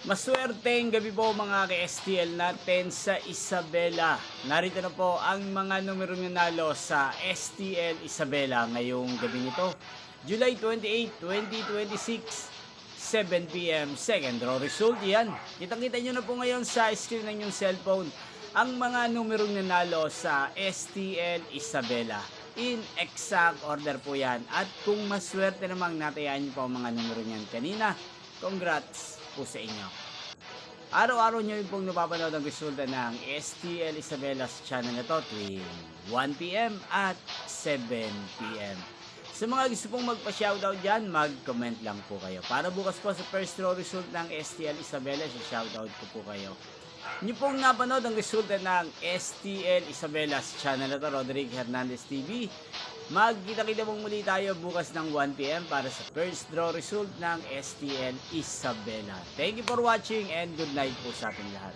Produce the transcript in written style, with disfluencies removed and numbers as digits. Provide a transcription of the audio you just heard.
Maswerteng gabi po mga ka-STL natin sa Isabela. Narito na po ang mga numerong nanalo sa STL Isabela ngayong gabi nito. July 28, 2026, 7 p.m. Second draw result yan. Kitang-kita nyo na po ngayon sa screen ng inyong cellphone ang mga numerong nanalo sa STL Isabela. In exact order po yan. At kung maswerte namang natayaan nyo po ang mga numero niyan kanina, congrats po sa inyo. Araw-araw nyo yung pong napapanood ang resulta ng STL Isabela's channel na to tuwing 1 p.m. at 7 p.m. Sa mga gusto pong magpa-shoutout dyan, mag-comment lang po kayo. Para bukas po sa first draw result ng STL Isabela, shoutout ko po kayo. Nyo pong napanood ang resulta ng STL Isabela's channel na to, Roderick Hernandez TV. Magkita-kita mong muli tayo bukas ng 1 p.m. para sa first draw result ng STL Isabela. Thank you for watching and good night po sa ating lahat.